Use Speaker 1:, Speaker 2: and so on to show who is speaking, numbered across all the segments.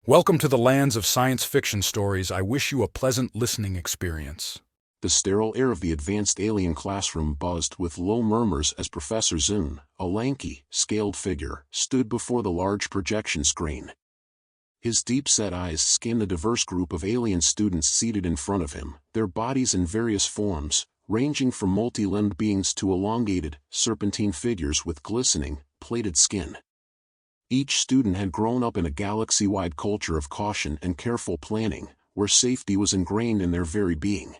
Speaker 1: Welcome to the lands of science fiction stories. I wish you a pleasant listening experience.
Speaker 2: The sterile air of the advanced alien classroom buzzed with low murmurs as Professor Zun, a lanky, scaled figure, stood before the large projection screen. His deep-set eyes scanned the diverse group of alien students seated in front of him, their bodies in various forms, ranging from multi-limbed beings to elongated, serpentine figures with glistening, plated skin. Each student had grown up in a galaxy-wide culture of caution and careful planning, where safety was ingrained in their very being.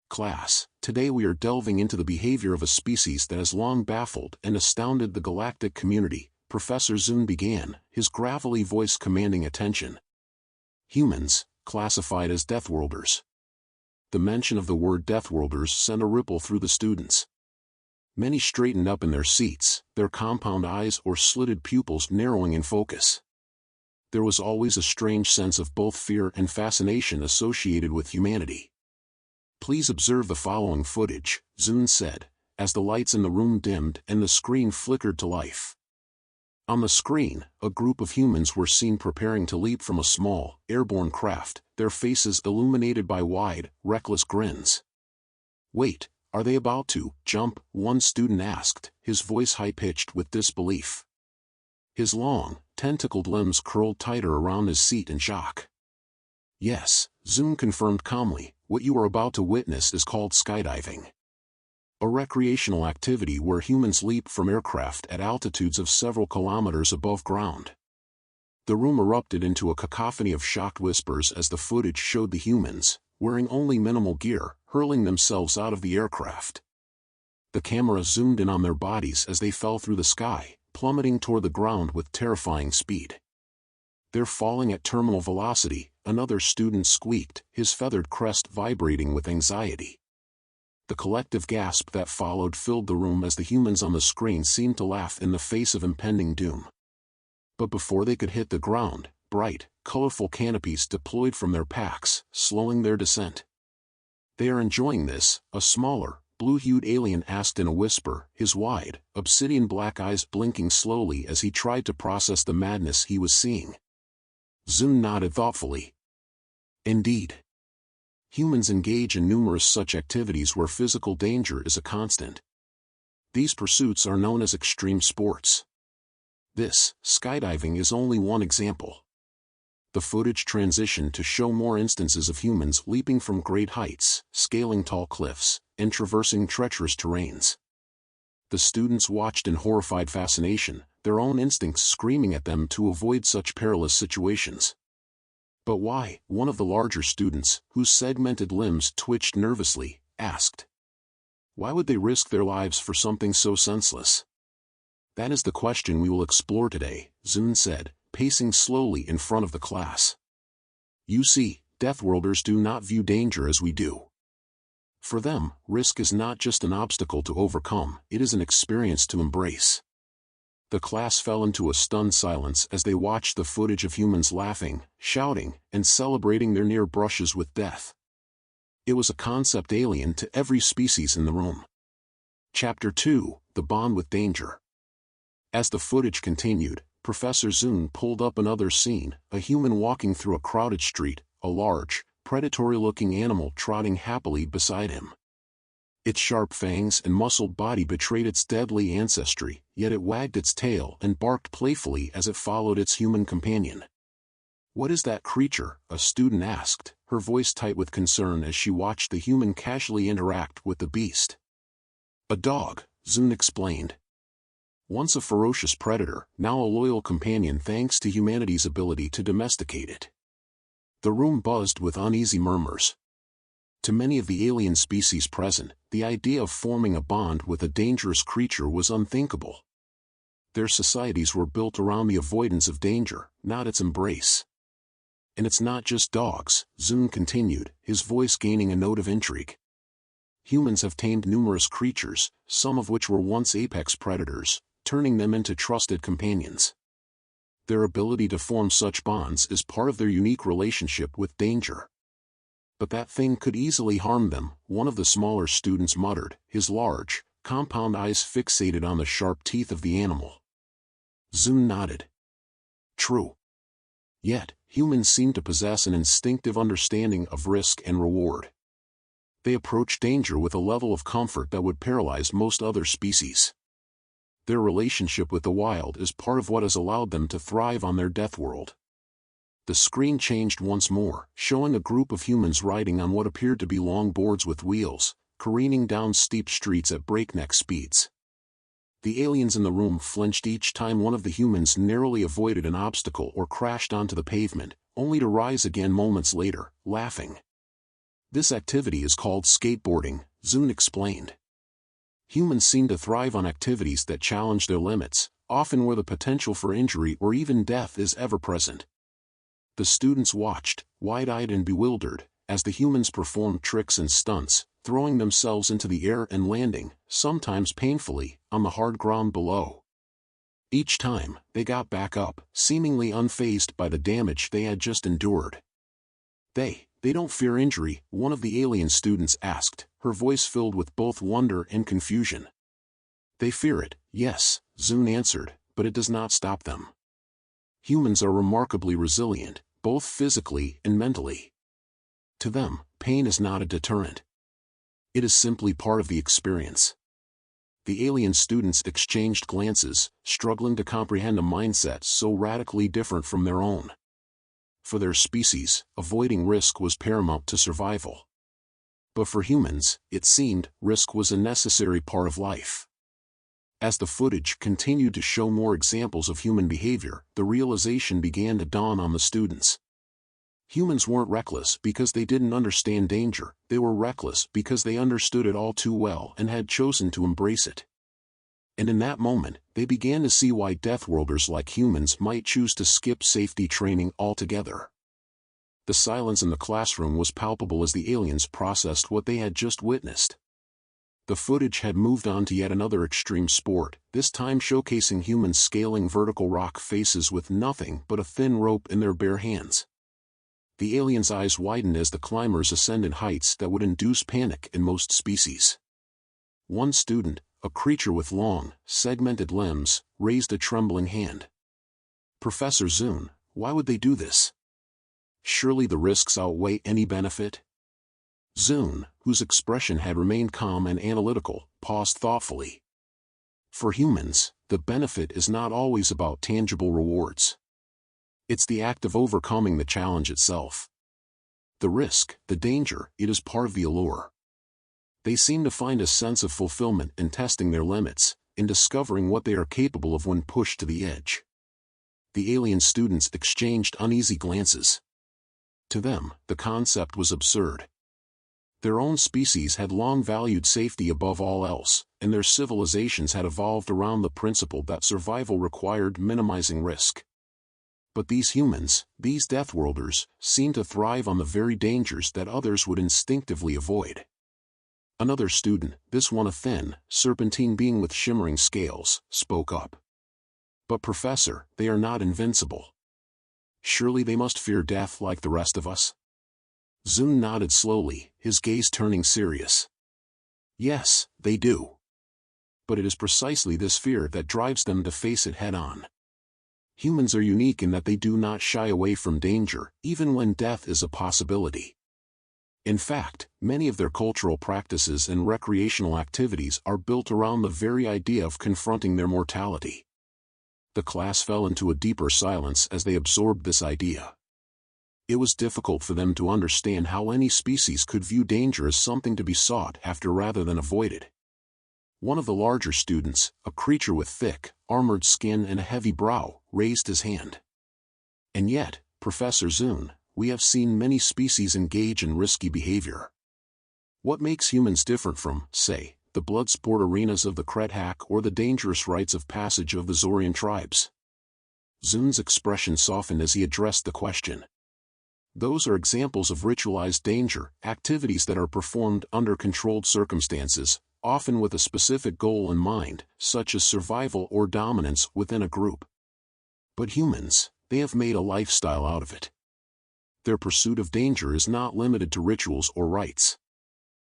Speaker 2: Class, today we are delving into the behavior of a species that has long baffled and astounded the galactic community, Professor Zun began, his gravelly voice commanding attention. Humans, classified as Deathworlders. The mention of the word Deathworlders sent a ripple through the students. Many straightened up in their seats, their compound eyes or slitted pupils narrowing in focus. There was always a strange sense of both fear and fascination associated with humanity. Please observe the following footage, Zun said, as the lights in the room dimmed and the screen flickered to life. On the screen, a group of humans were seen preparing to leap from a small, airborne craft, their faces illuminated by wide, reckless grins. "Wait, are they about to jump?" one student asked, his voice high-pitched with disbelief. His long, tentacled limbs curled tighter around his seat in shock. "Yes," Zun confirmed calmly, "what you are about to witness is called skydiving. A recreational activity where humans leap from aircraft at altitudes of several kilometers above ground." The room erupted into a cacophony of shocked whispers as the footage showed the humans, wearing only minimal gear, hurling themselves out of the aircraft. The camera zoomed in on their bodies as they fell through the sky, plummeting toward the ground with terrifying speed. "They're falling at terminal velocity," another student squeaked, his feathered crest vibrating with anxiety. The collective gasp that followed filled the room as the humans on the screen seemed to laugh in the face of impending doom. But before they could hit the ground, bright, colorful canopies deployed from their packs, slowing their descent. "They are enjoying this," a smaller, blue-hued alien asked in a whisper, his wide, obsidian-black eyes blinking slowly as he tried to process the madness he was seeing. Zun nodded thoughtfully. "Indeed. Humans engage in numerous such activities where physical danger is a constant. These pursuits are known as extreme sports. This, skydiving, is only one example." The footage transitioned to show more instances of humans leaping from great heights, scaling tall cliffs, and traversing treacherous terrains. The students watched in horrified fascination, their own instincts screaming at them to avoid such perilous situations. "But why?" one of the larger students, whose segmented limbs twitched nervously, asked. "Why would they risk their lives for something so senseless?" "That is the question we will explore today," Zun said, pacing slowly in front of the class. "You see, Deathworlders do not view danger as we do. For them, risk is not just an obstacle to overcome, it is an experience to embrace." The class fell into a stunned silence as they watched the footage of humans laughing, shouting, and celebrating their near brushes with death. It was a concept alien to every species in the room. Chapter 2, The Bond with Danger. As the footage continued, Professor Zun pulled up another scene, a human walking through a crowded street, a large, predatory-looking animal trotting happily beside him. Its sharp fangs and muscled body betrayed its deadly ancestry, yet it wagged its tail and barked playfully as it followed its human companion. "What is that creature?" a student asked, her voice tight with concern as she watched the human casually interact with the beast. "A dog," Zun explained. "Once a ferocious predator, now a loyal companion thanks to humanity's ability to domesticate it." The room buzzed with uneasy murmurs. To many of the alien species present, the idea of forming a bond with a dangerous creature was unthinkable. Their societies were built around the avoidance of danger, not its embrace. "And it's not just dogs," Zun continued, his voice gaining a note of intrigue. "Humans have tamed numerous creatures, some of which were once apex predators, turning them into trusted companions. Their ability to form such bonds is part of their unique relationship with danger. But that thing could easily harm them," one of the smaller students muttered, his large, compound eyes fixated on the sharp teeth of the animal. Zun nodded. "True. Yet, humans seem to possess an instinctive understanding of risk and reward. They approach danger with a level of comfort that would paralyze most other species. Their relationship with the wild is part of what has allowed them to thrive on their death world. The screen changed once more, showing a group of humans riding on what appeared to be long boards with wheels, careening down steep streets at breakneck speeds. The aliens in the room flinched each time one of the humans narrowly avoided an obstacle or crashed onto the pavement, only to rise again moments later, laughing. This activity is called skateboarding, Zun explained. Humans seem to thrive on activities that challenge their limits, often where the potential for injury or even death is ever present. The students watched, wide-eyed and bewildered, as the humans performed tricks and stunts, throwing themselves into the air and landing, sometimes painfully, on the hard ground below. Each time, they got back up, seemingly unfazed by the damage they had just endured. They don't fear injury, one of the alien students asked, her voice filled with both wonder and confusion. They fear it, yes, Zun answered, but it does not stop them. Humans are remarkably resilient, both physically and mentally. To them, pain is not a deterrent. It is simply part of the experience. The alien students exchanged glances, struggling to comprehend a mindset so radically different from their own. For their species, avoiding risk was paramount to survival. But for humans, it seemed, risk was a necessary part of life. As the footage continued to show more examples of human behavior, the realization began to dawn on the students. Humans weren't reckless because they didn't understand danger, they were reckless because they understood it all too well and had chosen to embrace it. And in that moment, they began to see why Deathworlders like humans might choose to skip safety training altogether. The silence in the classroom was palpable as the aliens processed what they had just witnessed. The footage had moved on to yet another extreme sport, this time showcasing humans scaling vertical rock faces with nothing but a thin rope in their bare hands. The aliens' eyes widened as the climbers ascended heights that would induce panic in most species. One student, a creature with long, segmented limbs, raised a trembling hand. "Professor Zun, why would they do this? Surely the risks outweigh any benefit?" Zun, whose expression had remained calm and analytical, paused thoughtfully. For humans, the benefit is not always about tangible rewards. It's the act of overcoming the challenge itself. The risk, the danger, it is part of the allure. They seem to find a sense of fulfillment in testing their limits, in discovering what they are capable of when pushed to the edge. The alien students exchanged uneasy glances. To them, the concept was absurd. Their own species had long valued safety above all else, and their civilizations had evolved around the principle that survival required minimizing risk. But these humans, these Deathworlders, seemed to thrive on the very dangers that others would instinctively avoid. Another student, this one a thin, serpentine being with shimmering scales, spoke up. "But Professor, they are not invincible. Surely they must fear death like the rest of us?" Zun nodded slowly, his gaze turning serious. "Yes, they do. But it is precisely this fear that drives them to face it head-on. Humans are unique in that they do not shy away from danger, even when death is a possibility. In fact, many of their cultural practices and recreational activities are built around the very idea of confronting their mortality." The class fell into a deeper silence as they absorbed this idea. It was difficult for them to understand how any species could view danger as something to be sought after rather than avoided. One of the larger students, a creature with thick, armored skin and a heavy brow, raised his hand. "And yet, Professor Zun, we have seen many species engage in risky behavior. What makes humans different from, say, the blood sport arenas of the Kretak or the dangerous rites of passage of the Zorian tribes?" Zun's expression softened as he addressed the question. "Those are examples of ritualized danger, activities that are performed under controlled circumstances, often with a specific goal in mind, such as survival or dominance within a group. But humans, they have made a lifestyle out of it. Their pursuit of danger is not limited to rituals or rites.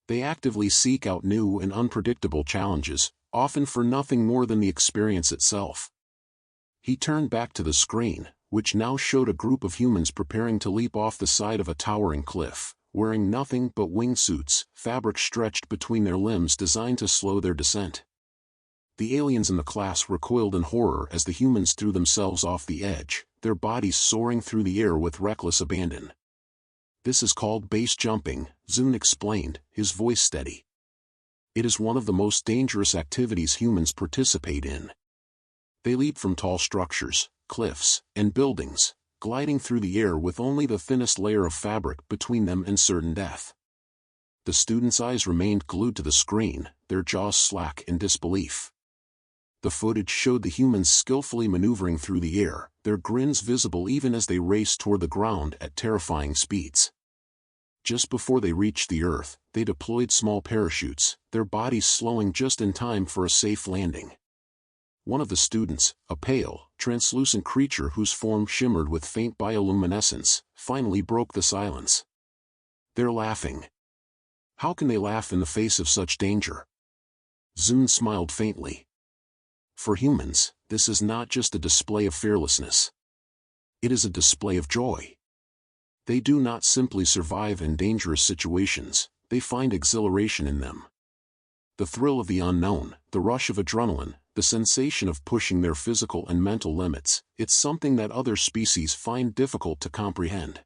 Speaker 2: They actively seek out new and unpredictable challenges, often for nothing more than the experience itself." He turned back to the screen, which now showed a group of humans preparing to leap off the side of a towering cliff, wearing nothing but wingsuits, fabric stretched between their limbs designed to slow their descent. The aliens in the class recoiled in horror as the humans threw themselves off the edge, their bodies soaring through the air with reckless abandon. "This is called base jumping," Zun explained, his voice steady. "It is one of the most dangerous activities humans participate in. They leap from tall structures, cliffs, and buildings, gliding through the air with only the thinnest layer of fabric between them and certain death." The students' eyes remained glued to the screen, their jaws slack in disbelief. The footage showed the humans skillfully maneuvering through the air, their grins visible even as they raced toward the ground at terrifying speeds. Just before they reached the earth, they deployed small parachutes, their bodies slowing just in time for a safe landing. One of the students, a pale, translucent creature whose form shimmered with faint bioluminescence, finally broke the silence. "They're laughing. How can they laugh in the face of such danger?" Zun smiled faintly. "For humans, this is not just a display of fearlessness. It is a display of joy. They do not simply survive in dangerous situations, they find exhilaration in them. The thrill of the unknown, the rush of adrenaline, the sensation of pushing their physical and mental limits, it's something that other species find difficult to comprehend."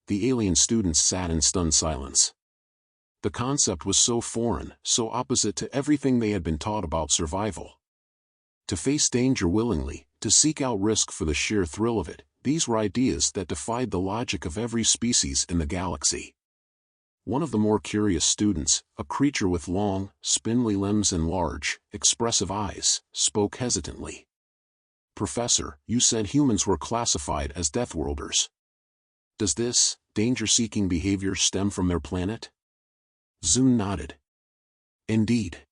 Speaker 2: The alien students sat in stunned silence. The concept was so foreign, so opposite to everything they had been taught about survival. To face danger willingly, to seek out risk for the sheer thrill of it, these were ideas that defied the logic of every species in the galaxy. One of the more curious students, a creature with long, spindly limbs and large, expressive eyes, spoke hesitantly. "Professor, you said humans were classified as Deathworlders. Does this, danger-seeking behavior stem from their planet?" Zun nodded. "Indeed.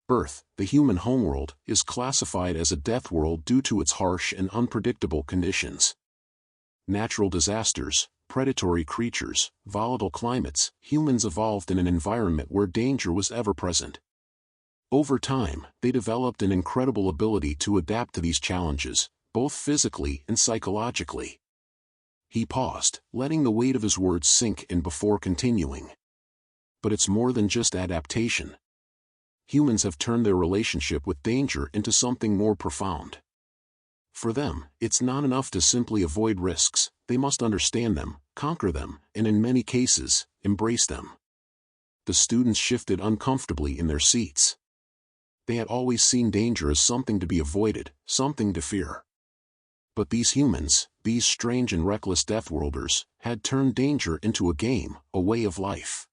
Speaker 2: Earth, the human homeworld, is classified as a death world due to its harsh and unpredictable conditions. Natural disasters, predatory creatures, volatile climates, humans evolved in an environment where danger was ever present. Over time, they developed an incredible ability to adapt to these challenges, both physically and psychologically." He paused, letting the weight of his words sink in before continuing. "But it's more than just adaptation. Humans have turned their relationship with danger into something more profound. For them, it's not enough to simply avoid risks, they must understand them, conquer them, and in many cases, embrace them." The students shifted uncomfortably in their seats. They had always seen danger as something to be avoided, something to fear. But these humans, these strange and reckless Deathworlders, had turned danger into a game, a way of life.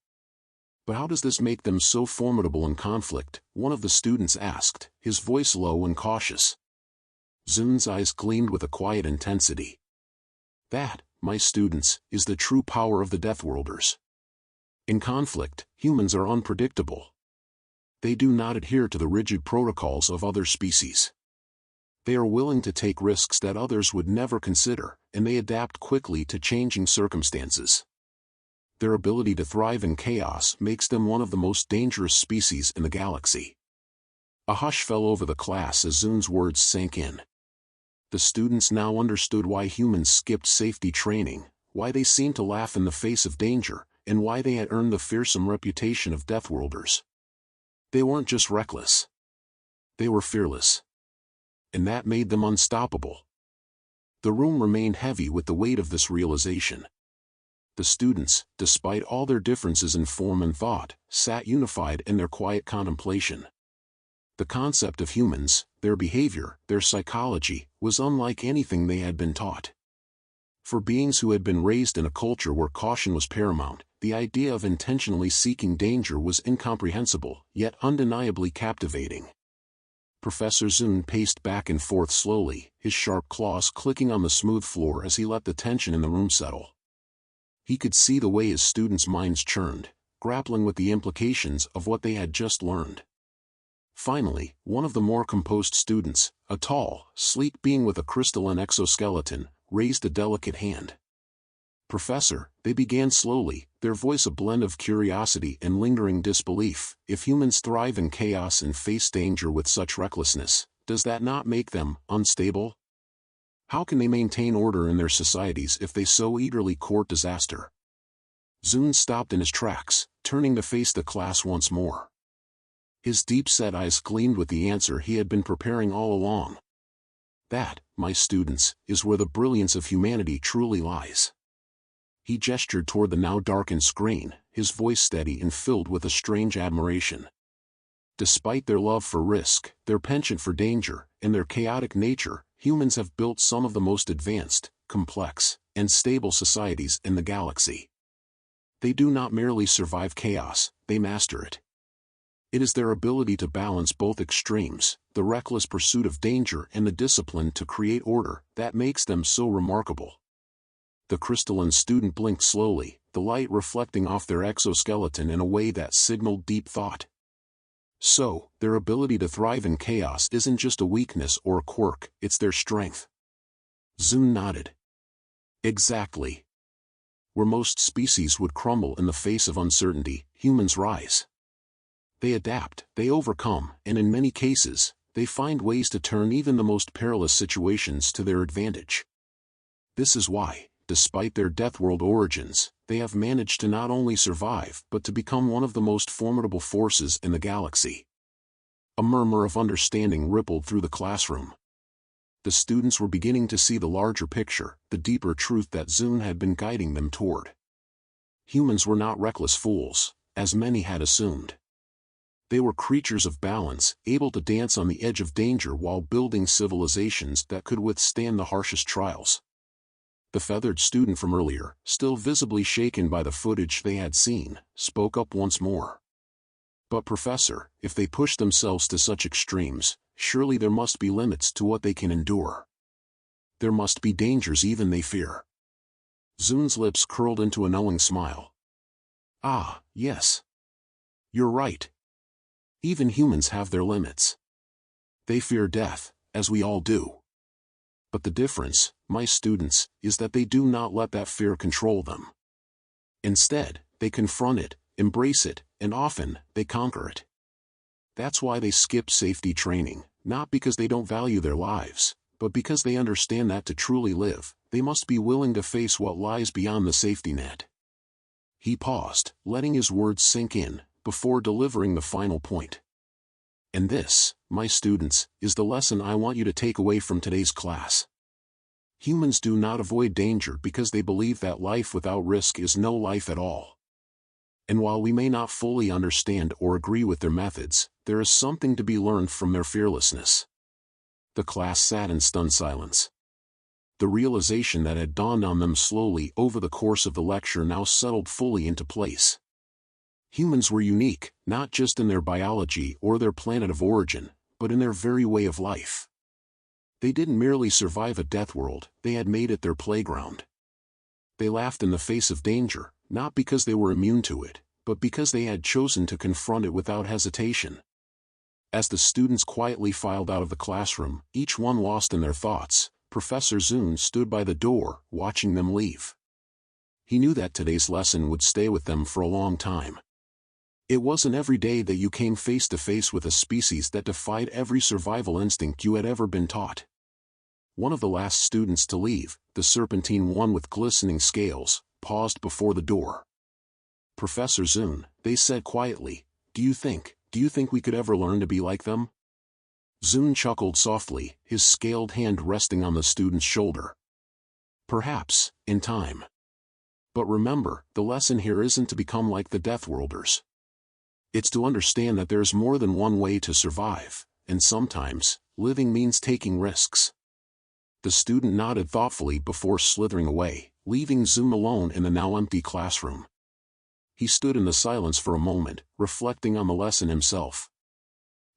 Speaker 2: "But how does this make them so formidable in conflict?" one of the students asked, his voice low and cautious. Zun's eyes gleamed with a quiet intensity. "That, my students, is the true power of the Deathworlders. In conflict, humans are unpredictable. They do not adhere to the rigid protocols of other species. They are willing to take risks that others would never consider, and they adapt quickly to changing circumstances. Their ability to thrive in chaos makes them one of the most dangerous species in the galaxy." A hush fell over the class as Zun's words sank in. The students now understood why humans skipped safety training, why they seemed to laugh in the face of danger, and why they had earned the fearsome reputation of Deathworlders. They weren't just reckless. They were fearless. And that made them unstoppable. The room remained heavy with the weight of this realization. The students, despite all their differences in form and thought, sat unified in their quiet contemplation. The concept of humans, their behavior, their psychology, was unlike anything they had been taught. For beings who had been raised in a culture where caution was paramount, the idea of intentionally seeking danger was incomprehensible, yet undeniably captivating. Professor Zun paced back and forth slowly, his sharp claws clicking on the smooth floor as he let the tension in the room settle. He could see the way his students' minds churned, grappling with the implications of what they had just learned. Finally, one of the more composed students, a tall, sleek being with a crystalline exoskeleton, raised a delicate hand. "Professor," they began slowly, their voice a blend of curiosity and lingering disbelief, "if humans thrive in chaos and face danger with such recklessness, does that not make them unstable?" How can they maintain order in their societies if they so eagerly court disaster? Zun stopped in his tracks, turning to face the class once more. His deep-set eyes gleamed with the answer he had been preparing all along. That, my students, is where the brilliance of humanity truly lies. He gestured toward the now darkened screen, his voice steady and filled with a strange admiration. Despite their love for risk, their penchant for danger, and their chaotic nature, humans have built some of the most advanced, complex, and stable societies in the galaxy. They do not merely survive chaos, they master it. It is their ability to balance both extremes, the reckless pursuit of danger and the discipline to create order, that makes them so remarkable. The crystalline student blinked slowly, the light reflecting off their exoskeleton in a way that signaled deep thought. So, their ability to thrive in chaos isn't just a weakness or a quirk, it's their strength. Zun nodded. Exactly. Where most species would crumble in the face of uncertainty, humans rise. They adapt, they overcome, and in many cases, they find ways to turn even the most perilous situations to their advantage. This is why, despite their Deathworld origins, they have managed to not only survive but to become one of the most formidable forces in the galaxy. A murmur of understanding rippled through the classroom. The students were beginning to see the larger picture, the deeper truth that Zun had been guiding them toward. Humans were not reckless fools, as many had assumed. They were creatures of balance, able to dance on the edge of danger while building civilizations that could withstand the harshest trials. The feathered student from earlier, still visibly shaken by the footage they had seen, spoke up once more. But Professor, if they push themselves to such extremes, surely there must be limits to what they can endure. There must be dangers even they fear. Zun's lips curled into a knowing smile. Ah, yes. You're right. Even humans have their limits. They fear death, as we all do. But the difference, my students, is that they do not let that fear control them. Instead, they confront it, embrace it, and often, they conquer it. That's why they skip safety training, not because they don't value their lives, but because they understand that to truly live, they must be willing to face what lies beyond the safety net. He paused, letting his words sink in, before delivering the final point. And this, my students, is the lesson I want you to take away from today's class. Humans do not avoid danger because they believe that life without risk is no life at all. And while we may not fully understand or agree with their methods, there is something to be learned from their fearlessness. The class sat in stunned silence. The realization that had dawned on them slowly over the course of the lecture now settled fully into place. Humans were unique, not just in their biology or their planet of origin, but in their very way of life. They didn't merely survive a death world, they had made it their playground. They laughed in the face of danger, not because they were immune to it, but because they had chosen to confront it without hesitation. As the students quietly filed out of the classroom, each one lost in their thoughts, Professor Zun stood by the door, watching them leave. He knew that today's lesson would stay with them for a long time. It wasn't every day that you came face to face with a species that defied every survival instinct you had ever been taught. One of the last students to leave, the serpentine one with glistening scales, paused before the door. Professor Zun, they said quietly, do you think we could ever learn to be like them? Zun chuckled softly, his scaled hand resting on the student's shoulder. Perhaps, in time. But remember, the lesson here isn't to become like the Deathworlders. It's to understand that there's more than one way to survive, and sometimes, living means taking risks. The student nodded thoughtfully before slithering away, leaving Zun alone in the now empty classroom. He stood in the silence for a moment, reflecting on the lesson himself.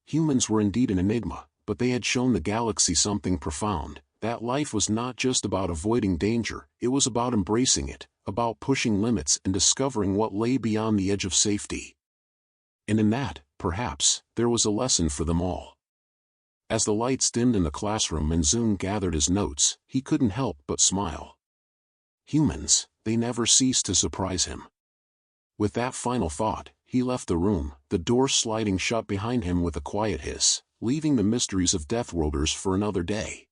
Speaker 2: Humans were indeed an enigma, but they had shown the galaxy something profound, that life was not just about avoiding danger, it was about embracing it, about pushing limits and discovering what lay beyond the edge of safety. And in that, perhaps, there was a lesson for them all. As the lights dimmed in the classroom and Zun gathered his notes, he couldn't help but smile. Humans, they never ceased to surprise him. With that final thought, he left the room, the door sliding shut behind him with a quiet hiss, leaving the mysteries of Deathworlders for another day.